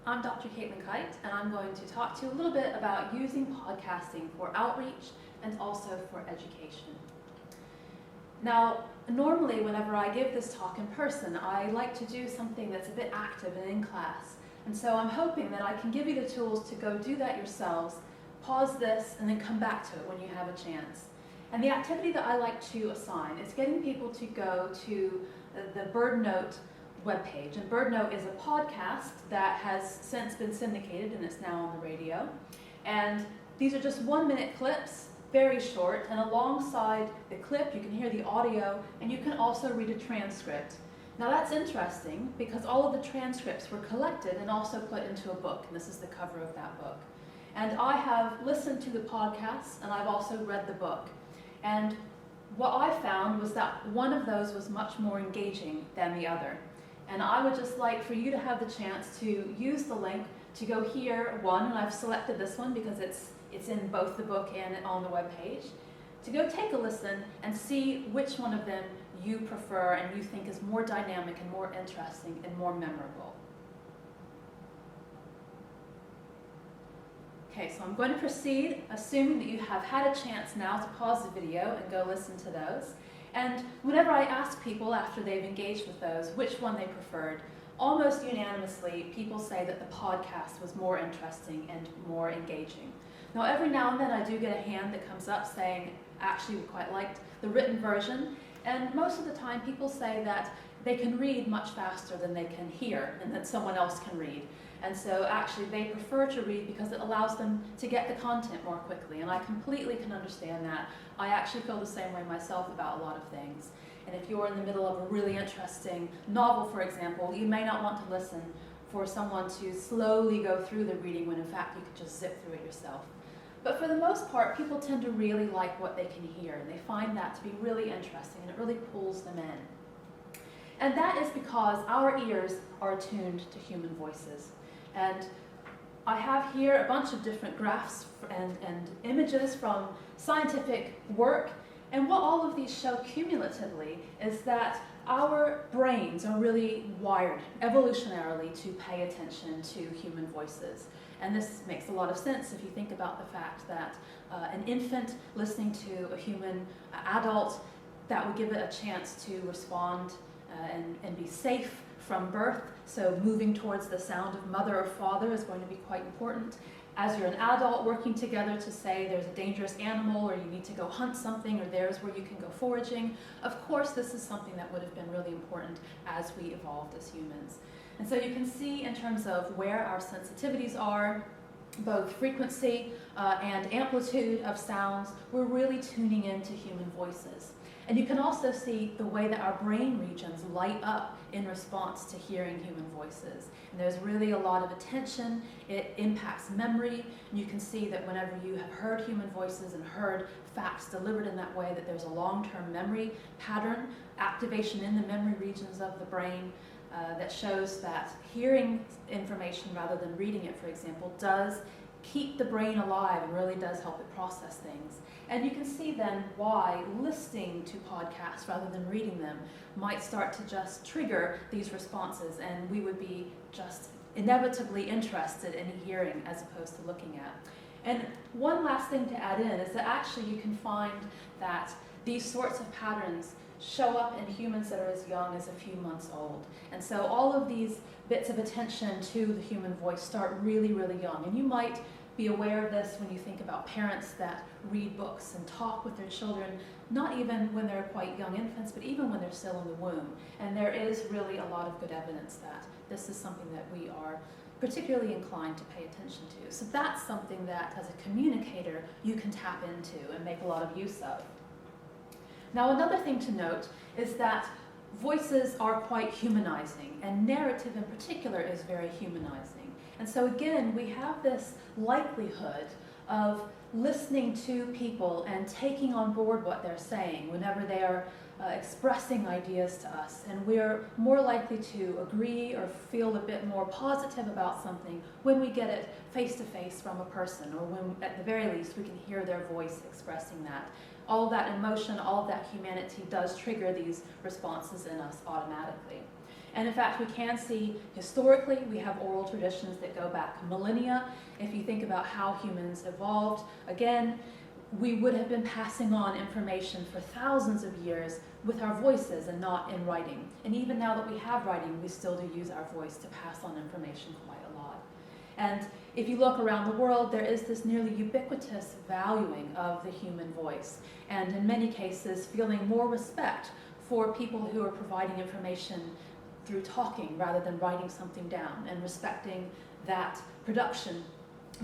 I'm Dr. Caitlin Kite, and I'm going to talk to you a little bit about using podcasting for outreach and also for education. Now, normally whenever I give this talk in person, I like to do something that's a bit active and in class. And so I'm hoping that I can give you the tools to go do that yourselves, pause this, and then come back to it when you have a chance. And the activity that I like to assign is getting people to go to the BirdNote webpage. And BirdNote is a podcast that has since been syndicated and it's now on the radio. And these are just 1-minute clips, very short, and alongside the clip you can hear the audio and you can also read a transcript. Now that's interesting because all of the transcripts were collected and also put into a book, and this is the cover of that book. And I have listened to the podcasts and I've also read the book. And what I found was that one of those was much more engaging than the other. And I would just like for you to have the chance to use the link to go hear one, and I've selected this one because it's in both the book and on the webpage, to go take a listen and see which one of them you prefer and you think is more dynamic and more interesting and more memorable. Okay, so I'm going to proceed, assuming that you have had a chance now to pause the video and go listen to those. And whenever I ask people after they've engaged with those which one they preferred, almost unanimously people say that the podcast was more interesting and more engaging. Now every now and then I do get a hand that comes up saying, actually we quite liked the written version, and most of the time people say that they can read much faster than they can hear and that someone else can read. And so actually they prefer to read because it allows them to get the content more quickly, and I completely can understand that. I actually feel the same way myself about a lot of things. And if you're in the middle of a really interesting novel, for example, you may not want to listen for someone to slowly go through the reading when in fact you could just zip through it yourself. But for the most part, people tend to really like what they can hear, and they find that to be really interesting, and it really pulls them in. And that is because our ears are attuned to human voices. And I have here a bunch of different graphs and images from scientific work, and what all of these show cumulatively is that our brains are really wired evolutionarily to pay attention to human voices. And this makes a lot of sense if you think about the fact that an infant listening to a human adult, that would give it a chance to respond and be safe from birth. So moving towards the sound of mother or father is going to be quite important. As you're an adult working together to say there's a dangerous animal or you need to go hunt something or there's where you can go foraging, of course this is something that would have been really important as we evolved as humans. And so you can see in terms of where our sensitivities are, both frequency and amplitude of sounds, we're really tuning into human voices. And you can also see the way that our brain regions light up in response to hearing human voices. And there's really a lot of attention. It impacts memory. And you can see that whenever you have heard human voices and heard facts delivered in that way, that there's a long-term memory pattern, activation in the memory regions of the brain that shows that hearing information rather than reading it, for example, does keep the brain alive and really does help it process things. And you can see then why listening to podcasts rather than reading them might start to just trigger these responses, and we would be just inevitably interested in hearing as opposed to looking at. And one last thing to add in is that actually you can find that these sorts of patterns show up in humans that are as young as a few months old. And so all of these bits of attention to the human voice start really, really young. And you might be aware of this when you think about parents that read books and talk with their children, not even when they're quite young infants, but even when they're still in the womb. And there is really a lot of good evidence that this is something that we are particularly inclined to pay attention to. So that's something that, as a communicator, you can tap into and make a lot of use of. Now, another thing to note is that voices are quite humanizing, and narrative in particular is very humanizing. And so again, we have this likelihood of listening to people and taking on board what they're saying whenever they are expressing ideas to us. And we're more likely to agree or feel a bit more positive about something when we get it face to face from a person, or when at the very least we can hear their voice expressing that. All of that emotion, all of that humanity does trigger these responses in us automatically. And in fact, we can see historically, we have oral traditions that go back millennia. If you think about how humans evolved, again, we would have been passing on information for thousands of years with our voices and not in writing. And even now that we have writing, we still do use our voice to pass on information quite a lot. And if you look around the world, there is this nearly ubiquitous valuing of the human voice, and in many cases, feeling more respect for people who are providing information through talking rather than writing something down, and respecting that production,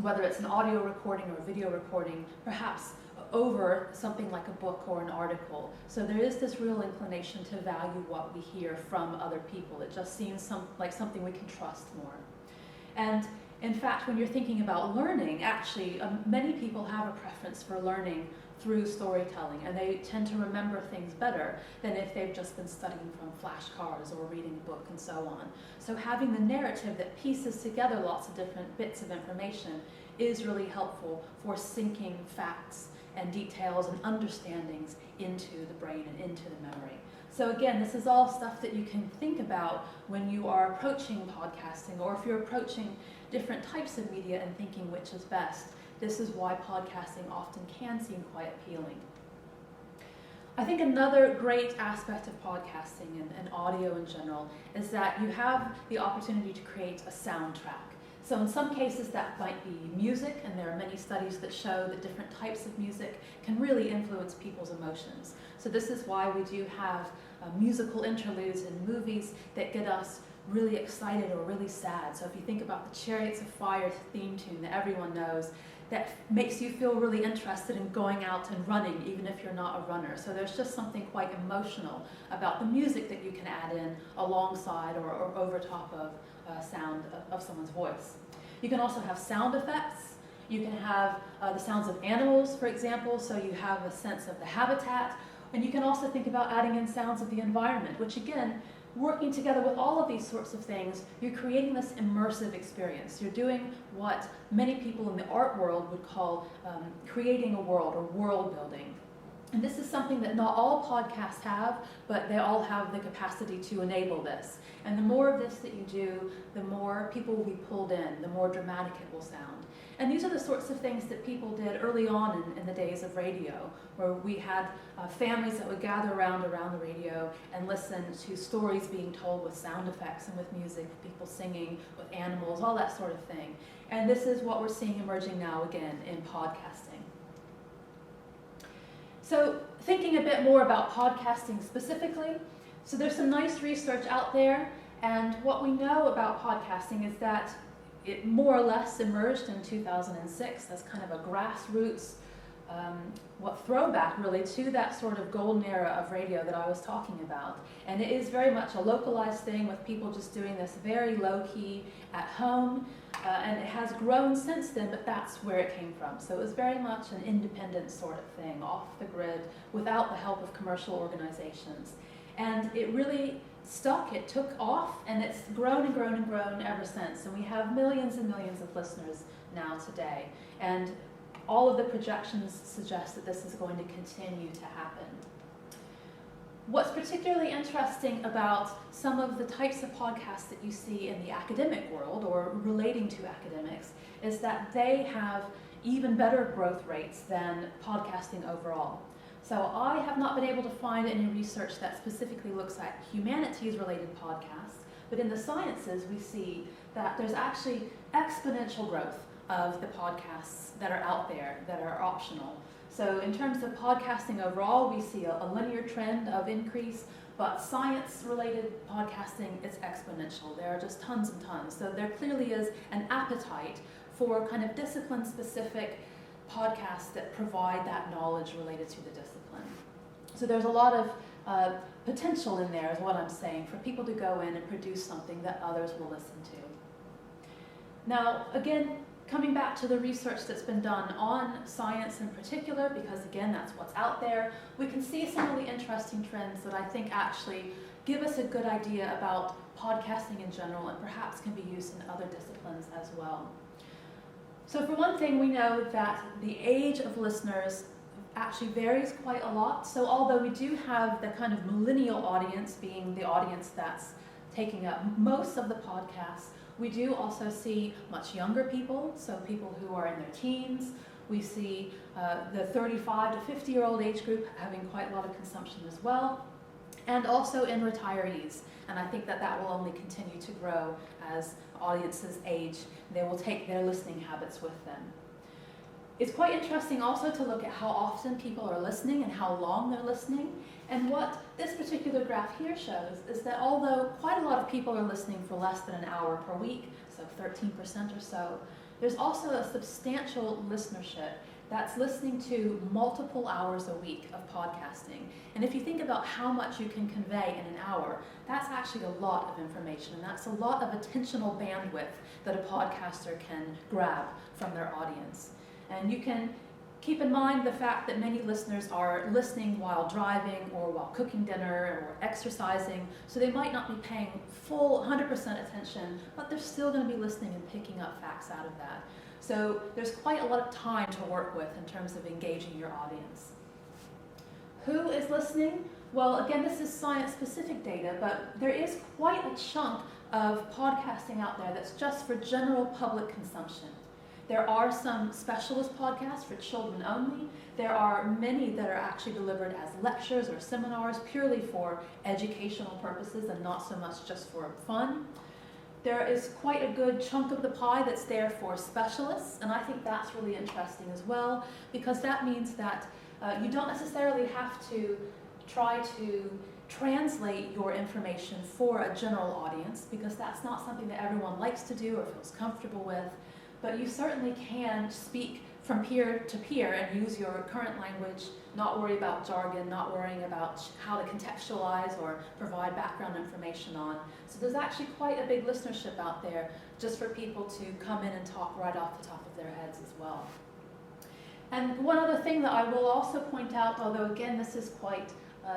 whether it's an audio recording or a video recording, perhaps over something like a book or an article. So there is this real inclination to value what we hear from other people. It just seems like something we can trust more. And in fact, when you're thinking about learning, actually, many people have a preference for learning through storytelling, and they tend to remember things better than if they've just been studying from flashcards or reading a book and so on. So having the narrative that pieces together lots of different bits of information is really helpful for sinking facts and details and understandings into the brain and into the memory. So again, this is all stuff that you can think about when you are approaching podcasting, or if you're approaching different types of media and thinking which is best. This is why podcasting often can seem quite appealing. I think another great aspect of podcasting and audio in general is that you have the opportunity to create a soundtrack. So in some cases that might be music, and there are many studies that show that different types of music can really influence people's emotions. So this is why we do have musical interludes in movies that get us really excited or really sad. So if you think about the Chariots of Fire theme tune that everyone knows, that makes you feel really interested in going out and running, even if you're not a runner. So there's just something quite emotional about the music that you can add in alongside or over top of sound of someone's voice. You can also have sound effects. You can have the sounds of animals, for example, so you have a sense of the habitat. And you can also think about adding in sounds of the environment, which again, working together with all of these sorts of things, you're creating this immersive experience. You're doing what many people in the art world would call creating a world or world building. And this is something that not all podcasts have, but they all have the capacity to enable this. And the more of this that you do, the more people will be pulled in, the more dramatic it will sound. And these are the sorts of things that people did early on in the days of radio, where we had families that would gather around the radio and listen to stories being told with sound effects and with music, people singing, with animals, all that sort of thing. And this is what we're seeing emerging now again in podcasting. So thinking a bit more about podcasting specifically, so there's some nice research out there, and what we know about podcasting is that it more or less emerged in 2006 as kind of a grassroots, throwback really to that sort of golden era of radio that I was talking about. And it is very much a localized thing with people just doing this very low-key at home, and it has grown since then, but that's where it came from. So it was very much an independent sort of thing, off the grid, without the help of commercial organizations. And it really stuck, it took off, and it's grown and grown and grown ever since. And we have millions and millions of listeners now today. And all of the projections suggest that this is going to continue to happen. What's particularly interesting about some of the types of podcasts that you see in the academic world or relating to academics is that they have even better growth rates than podcasting overall. So I have not been able to find any research that specifically looks at humanities-related podcasts, but in the sciences we see that there's actually exponential growth of the podcasts that are out there that are optional. So in terms of podcasting overall, we see a linear trend of increase, but science-related podcasting is exponential. There are just tons and tons. So there clearly is an appetite for kind of discipline-specific podcasts that provide that knowledge related to the discipline. So there's a lot of potential in there, is what I'm saying, for people to go in and produce something that others will listen to. Now, again, coming back to the research that's been done on science in particular, because again, that's what's out there, we can see some really interesting trends that I think actually give us a good idea about podcasting in general and perhaps can be used in other disciplines as well. So for one thing, we know that the age of listeners actually varies quite a lot. So although we do have the kind of millennial audience being the audience that's taking up most of the podcasts. We do also see much younger people, so people who are in their teens. We see the 35 to 50-year-old age group having quite a lot of consumption as well, and also in retirees. And I think that that will only continue to grow as audiences age. They will take their listening habits with them. It's quite interesting also to look at how often people are listening and how long they're listening. And what this particular graph here shows is that although quite a lot of people are listening for less than an hour per week, so 13% or so, there's also a substantial listenership that's listening to multiple hours a week of podcasting. And if you think about how much you can convey in an hour, that's actually a lot of information, and that's a lot of attentional bandwidth that a podcaster can grab from their audience. And you can keep in mind the fact that many listeners are listening while driving or while cooking dinner or exercising, so they might not be paying full 100% attention, but they're still going to be listening and picking up facts out of that. So there's quite a lot of time to work with in terms of engaging your audience. Who is listening? Well, again, this is science-specific data, but there is quite a chunk of podcasting out there that's just for general public consumption. There are some specialist podcasts for children only. There are many that are actually delivered as lectures or seminars purely for educational purposes and not so much just for fun. There is quite a good chunk of the pie that's there for specialists, and I think that's really interesting as well, because that means that you don't necessarily have to try to translate your information for a general audience, because that's not something that everyone likes to do or feels comfortable with. But you certainly can speak from peer to peer and use your current language, not worry about jargon, not worrying about how to contextualize or provide background information on. So there's actually quite a big listenership out there just for people to come in and talk right off the top of their heads as well. And one other thing that I will also point out, although again this is quite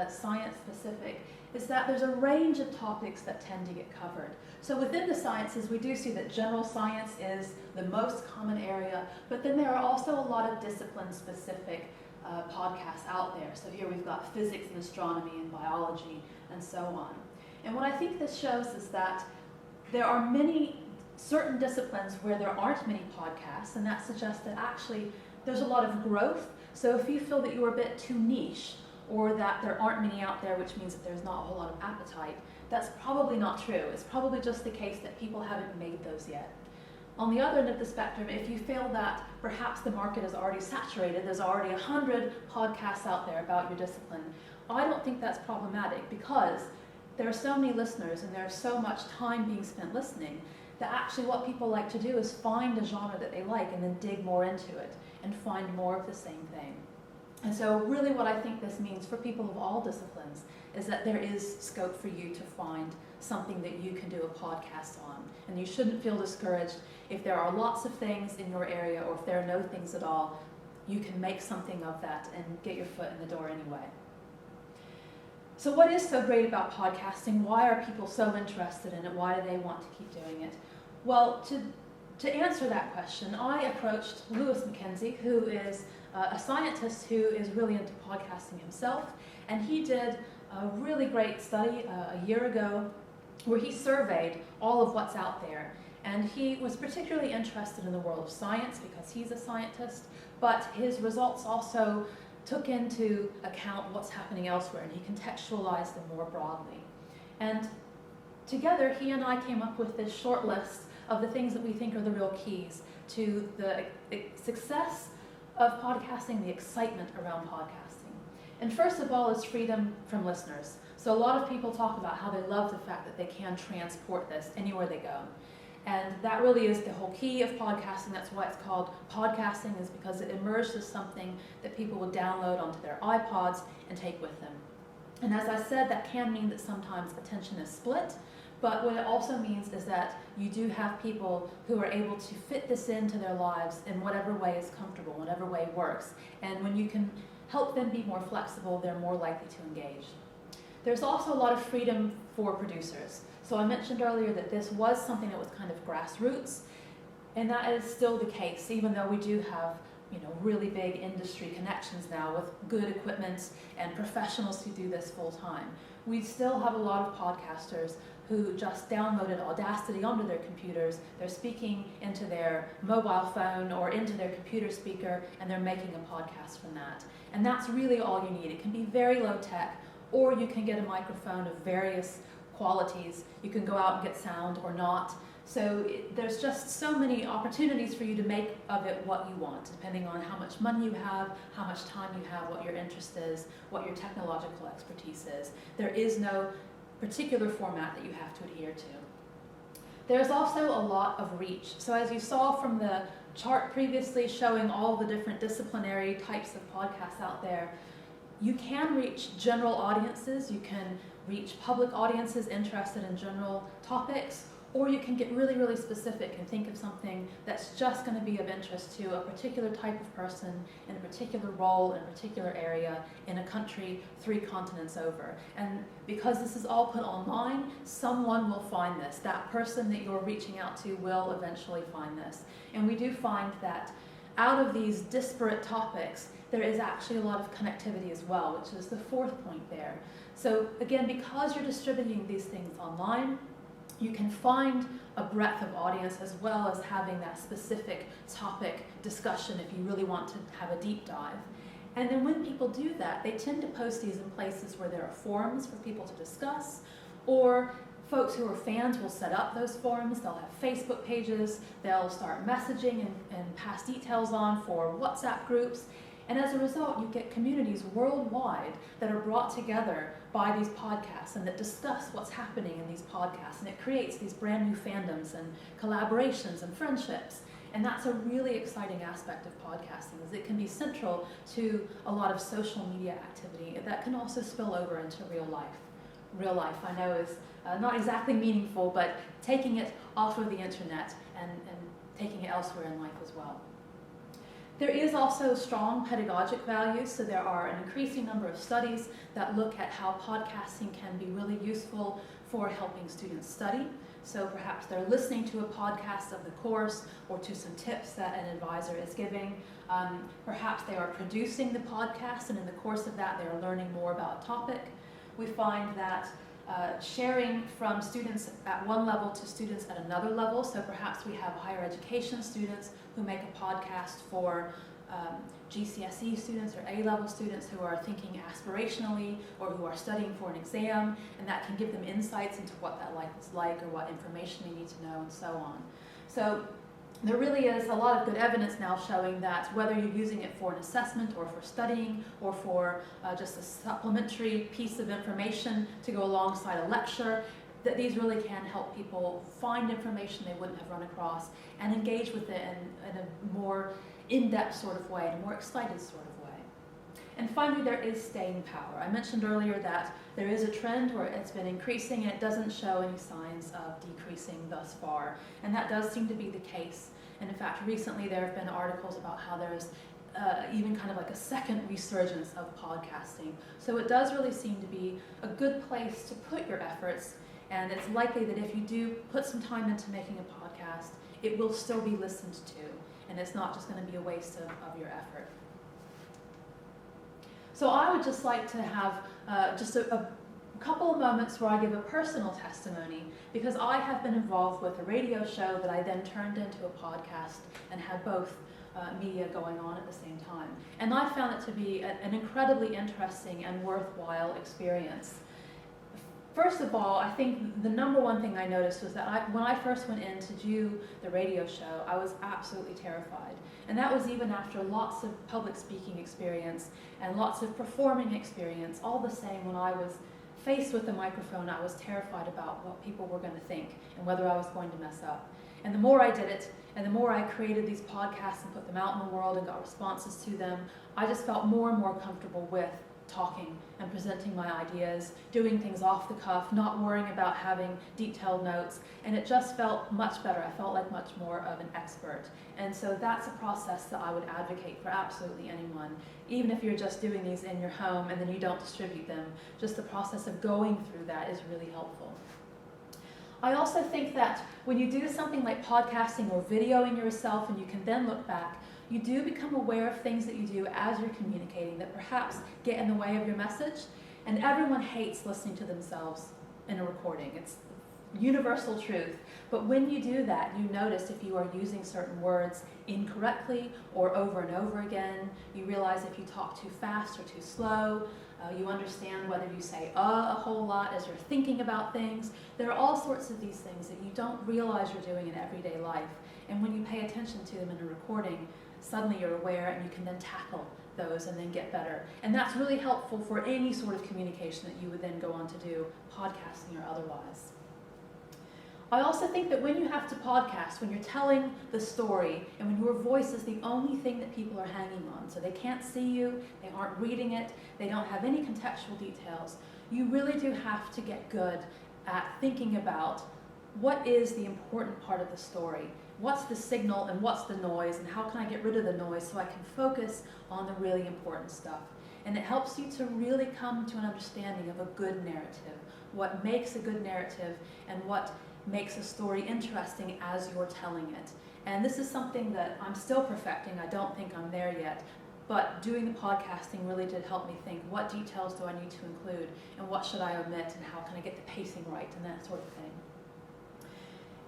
science specific, is that there's a range of topics that tend to get covered. So within the sciences, we do see that general science is the most common area, but then there are also a lot of discipline-specific podcasts out there. So here we've got physics and astronomy and biology and so on. And what I think this shows is that there are many certain disciplines where there aren't many podcasts, and that suggests that actually there's a lot of growth. So if you feel that you're a bit too niche, or that there aren't many out there, which means that there's not a whole lot of appetite, that's probably not true. It's probably just the case that people haven't made those yet. On the other end of the spectrum, if you feel that perhaps the market is already saturated, there's already 100 podcasts out there about your discipline, I don't think that's problematic, because there are so many listeners and there's so much time being spent listening that actually what people like to do is find a genre that they like and then dig more into it and find more of the same thing. And so really what I think this means for people of all disciplines is that there is scope for you to find something that you can do a podcast on. And you shouldn't feel discouraged if there are lots of things in your area, or if there are no things at all. You can make something of that and get your foot in the door anyway. So what is so great about podcasting? Why are people so interested in it? Why do they want to keep doing it? Well, to answer that question, I approached Lewis Mackenzie, who is a scientist who is really into podcasting himself, and he did a really great study a year ago where he surveyed all of what's out there. And he was particularly interested in the world of science because he's a scientist, but his results also took into account what's happening elsewhere, and he contextualized them more broadly. And together, he and I came up with this short list of the things that we think are the real keys to the success of podcasting, the excitement around podcasting. And first of all is freedom from listeners. So a lot of people talk about how they love the fact that they can transport this anywhere they go. And that really is the whole key of podcasting. That's why it's called podcasting, is because it emerged as something that people will download onto their iPods and take with them. And as I said, that can mean that sometimes attention is split, but what it also means is that you do have people who are able to fit this into their lives in whatever way is comfortable, whatever way works. And when you can help them be more flexible, they're more likely to engage. There's also a lot of freedom for producers. So I mentioned earlier that this was something that was kind of grassroots, and that is still the case, even though we do have really big industry connections now with good equipment and professionals who do this full time. we still have a lot of podcasters who just downloaded Audacity onto their computers. They're speaking into their mobile phone or into their computer speaker, and they're making a podcast from that. And that's really all you need. It can be very low tech, or you can get a microphone of various qualities. You can go out and get sound or not. So there's just so many opportunities for you to make of it what you want, depending on how much money you have, how much time you have, what your interest is, what your technological expertise is. There is no particular format that you have to adhere to. There's also a lot of reach. So as you saw from the chart previously showing all the different disciplinary types of podcasts out there, you can reach general audiences, you can reach public audiences interested in general topics, or you can get really, really specific and think of something that's just going to be of interest to a particular type of person in a particular role in a particular area in a country 3 continents over. And because this is all put online, someone will find this. That person that you're reaching out to will eventually find this. And we do find that out of these disparate topics, there is actually a lot of connectivity as well, which is the 4th point there. So again, because you're distributing these things online, you can find a breadth of audience as well as having that specific topic discussion if you really want to have a deep dive. And then when people do that, they tend to post these in places where there are forums for people to discuss, or folks who are fans will set up those forums. They'll have Facebook pages, they'll start messaging and pass details on for WhatsApp groups. And as a result, you get communities worldwide that are brought together by these podcasts and that discuss what's happening in these podcasts. And it creates these brand new fandoms and collaborations and friendships. And that's a really exciting aspect of podcasting, is it can be central to a lot of social media activity that can also spill over into real life. Real life, I know, is not exactly meaningful, but taking it off of the internet and taking it elsewhere in life as well. There is also strong pedagogic value, so there are an increasing number of studies that look at how podcasting can be really useful for helping students study. So perhaps they're listening to a podcast of the course or to some tips that an advisor is giving. Perhaps they are producing the podcast, and in the course of that they are learning more about a topic. We find that sharing from students at one level to students at another level, so perhaps we have higher education students who make a podcast for GCSE students or A-level students who are thinking aspirationally or who are studying for an exam, and that can give them insights into what that life is like or what information they need to know and so on. So there really is a lot of good evidence now showing that whether you're using it for an assessment or for studying or for just a supplementary piece of information to go alongside a lecture, that these really can help people find information they wouldn't have run across and engage with it in a more in-depth sort of way, in a more excited sort of way. And finally, there is staying power. I mentioned earlier that there is a trend where it's been increasing and it doesn't show any signs of decreasing thus far. And that does seem to be the case. And in fact, recently there have been articles about how there's even kind of like a second resurgence of podcasting. So it does really seem to be a good place to put your efforts. And it's likely that if you do put some time into making a podcast, it will still be listened to. And it's not just going to be a waste of your effort. So I would just like to have just a couple of moments where I give a personal testimony, because I have been involved with a radio show that I then turned into a podcast and had both media going on at the same time. And I found it to be an incredibly interesting and worthwhile experience. First of all, I think the number one thing I noticed was that when I first went in to do the radio show, I was absolutely terrified. And that was even after lots of public speaking experience and lots of performing experience. All the same, when I was faced with the microphone, I was terrified about what people were going to think and whether I was going to mess up. And the more I did it, and the more I created these podcasts and put them out in the world and got responses to them, I just felt more and more comfortable with talking and presenting my ideas, doing things off the cuff, not worrying about having detailed notes, and it just felt much better. I felt like much more of an expert. And so that's a process that I would advocate for absolutely anyone, even if you're just doing these in your home and then you don't distribute them. Just the process of going through that is really helpful. I also think that when you do something like podcasting or videoing yourself and you can then look back, you do become aware of things that you do as you're communicating that perhaps get in the way of your message. And everyone hates listening to themselves in a recording. It's universal truth. But when you do that, you notice if you are using certain words incorrectly or over and over again. You realize if you talk too fast or too slow. You understand whether you say a whole lot as you're thinking about things. There are all sorts of these things that you don't realize you're doing in everyday life. And when you pay attention to them in a recording, suddenly you're aware and you can then tackle those and then get better. And that's really helpful for any sort of communication that you would then go on to do, podcasting or otherwise. I also think that when you have to podcast, when you're telling the story, and when your voice is the only thing that people are hanging on, so they can't see you, they aren't reading it, they don't have any contextual details, you really do have to get good at thinking about what is the important part of the story, what's the signal and what's the noise, and how can I get rid of the noise so I can focus on the really important stuff. And it helps you to really come to an understanding of a good narrative, what makes a good narrative, and what makes a story interesting as you're telling it. And this is something that I'm still perfecting. I don't think I'm there yet. But doing the podcasting really did help me think, what details do I need to include, and what should I omit, and how can I get the pacing right, and that sort of thing.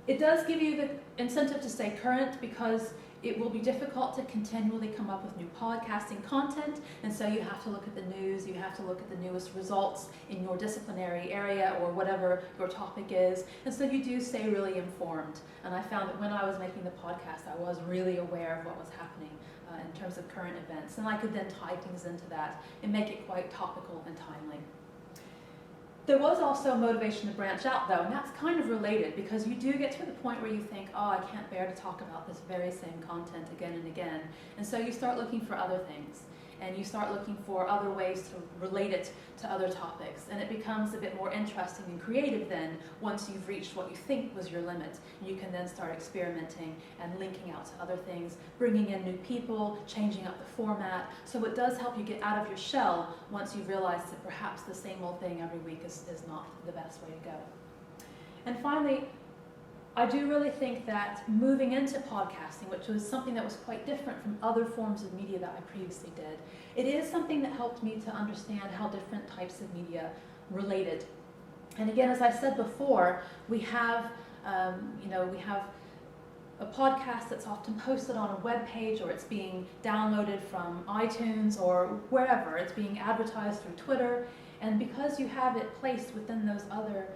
It does give you the incentive to stay current because it will be difficult to continually come up with new podcasting content, and so you have to look at the news, you have to look at the newest results in your disciplinary area or whatever your topic is, and so you do stay really informed. And I found that when I was making the podcast, I was really aware of what was happening in terms of current events, and I could then tie things into that and make it quite topical and timely. There was also motivation to branch out, though, and that's kind of related because you do get to the point where you think, oh, I can't bear to talk about this very same content again and again. And so you start looking for other things, and you start looking for other ways to relate it to other topics. And it becomes a bit more interesting and creative then once you've reached what you think was your limit. You can then start experimenting and linking out to other things, bringing in new people, changing up the format. So it does help you get out of your shell once you've realized that perhaps the same old thing every week is not the best way to go. And finally, I do really think that moving into podcasting, which was something that was quite different from other forms of media that I previously did, it is something that helped me to understand how different types of media related. And again, as I said before, we have a podcast that's often posted on a web page, or it's being downloaded from iTunes or wherever. It's being advertised through Twitter. And because you have it placed within those other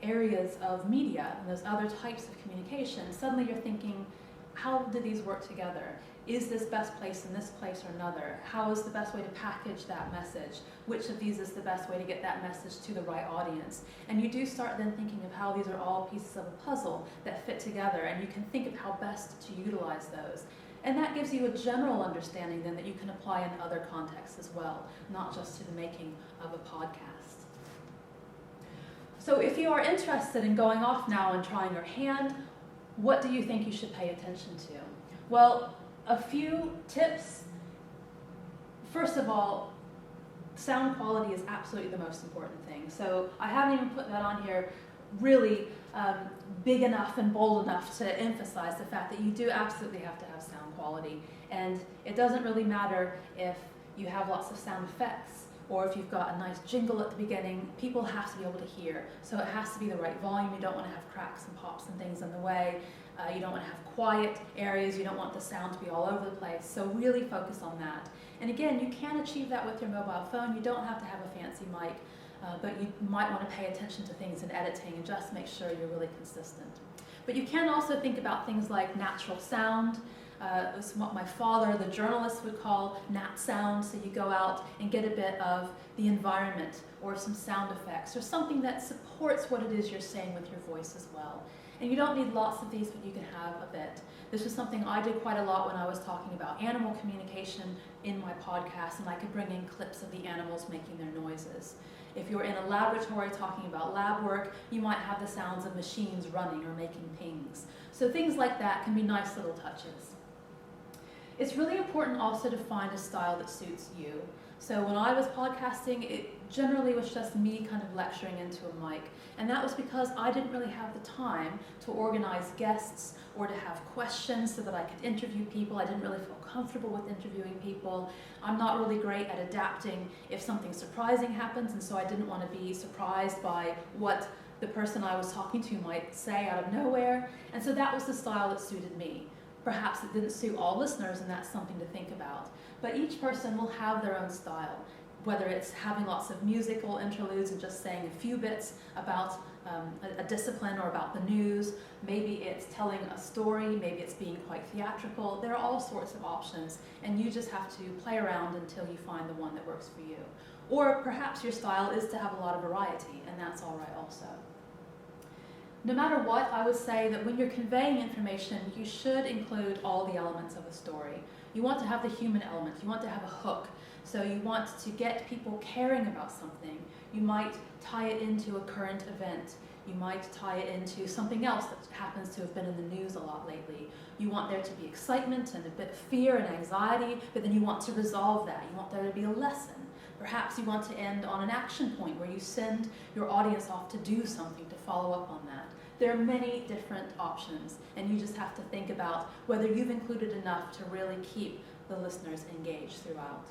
areas of media and those other types of communication, suddenly you're thinking, how do these work together? Is this best place in this place or another? How is the best way to package that message? Which of these is the best way to get that message to the right audience? And you do start then thinking of how these are all pieces of a puzzle that fit together, and you can think of how best to utilize those. And that gives you a general understanding then that you can apply in other contexts as well, not just to the making of a podcast. So if you are interested in going off now and trying your hand, what do you think you should pay attention to? Well, a few tips. First of all, sound quality is absolutely the most important thing. So I haven't even put that on here really big enough and bold enough to emphasize the fact that you do absolutely have to have sound quality. And it doesn't really matter if you have lots of sound effects or if you've got a nice jingle at the beginning. People have to be able to hear. So it has to be the right volume. You don't want to have cracks and pops and things in the way. You don't want to have quiet areas. You don't want the sound to be all over the place. So really focus on that. And again, you can achieve that with your mobile phone. You don't have to have a fancy mic, but you might want to pay attention to things in editing and just make sure you're really consistent. But you can also think about things like natural sound. It's what my father, the journalist, would call nat sound. So you go out and get a bit of the environment or some sound effects or something that supports what it is you're saying with your voice as well. And you don't need lots of these, but you can have a bit. This was something I did quite a lot when I was talking about animal communication in my podcast, and I could bring in clips of the animals making their noises. If you're in a laboratory talking about lab work, you might have the sounds of machines running or making pings. So things like that can be nice little touches. It's really important also to find a style that suits you. So when I was podcasting, it generally was just me kind of lecturing into a mic. And that was because I didn't really have the time to organize guests or to have questions so that I could interview people. I didn't really feel comfortable with interviewing people. I'm not really great at adapting if something surprising happens, and so I didn't want to be surprised by what the person I was talking to might say out of nowhere. And so that was the style that suited me. Perhaps it didn't suit all listeners, and that's something to think about. But each person will have their own style, whether it's having lots of musical interludes and just saying a few bits about a discipline or about the news. Maybe it's telling a story, maybe it's being quite theatrical. There are all sorts of options, and you just have to play around until you find the one that works for you. Or perhaps your style is to have a lot of variety, and that's all right also. No matter what, I would say that when you're conveying information, you should include all the elements of a story. You want to have the human element, you want to have a hook. So you want to get people caring about something. You might tie it into a current event. You might tie it into something else that happens to have been in the news a lot lately. You want there to be excitement and a bit of fear and anxiety, but then you want to resolve that. You want there to be a lesson. Perhaps you want to end on an action point where you send your audience off to do something to follow up on that. There are many different options, and you just have to think about whether you've included enough to really keep the listeners engaged throughout.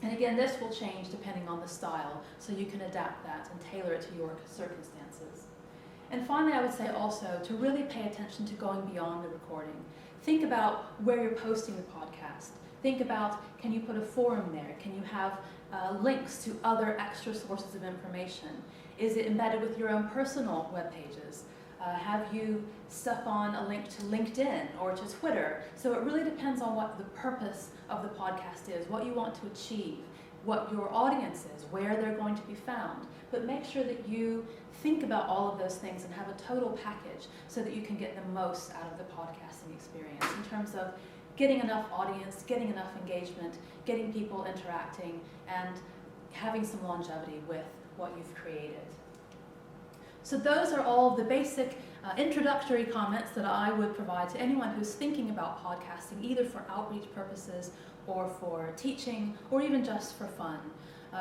And again, this will change depending on the style, so you can adapt that and tailor it to your circumstances. And finally, I would say also to really pay attention to going beyond the recording. Think about where you're posting the podcast. Think about, can you put a forum there? Can you have links to other extra sources of information? Is it embedded with your own personal web pages? Have you stuck on a link to LinkedIn or to Twitter? So it really depends on what the purpose of the podcast is, what you want to achieve, what your audience is, where they're going to be found. But make sure that you think about all of those things and have a total package so that you can get the most out of the podcasting experience in terms of getting enough audience, getting enough engagement, getting people interacting, and having some longevity with what you've created. So those are all the basic introductory comments that I would provide to anyone who's thinking about podcasting, either for outreach purposes or for teaching or even just for fun.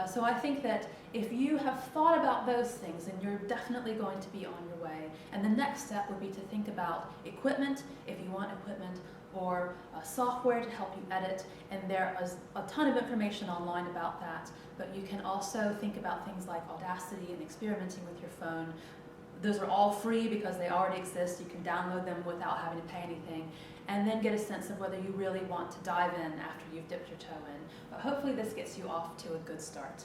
So I think that if you have thought about those things, then you're definitely going to be on your way. And the next step would be to think about equipment, if you want equipment, or software to help you edit. And there is a ton of information online about that. But you can also think about things like Audacity and experimenting with your phone. Those are all free because they already exist. You can download them without having to pay anything, and then get a sense of whether you really want to dive in after you've dipped your toe in. But hopefully this gets you off to a good start.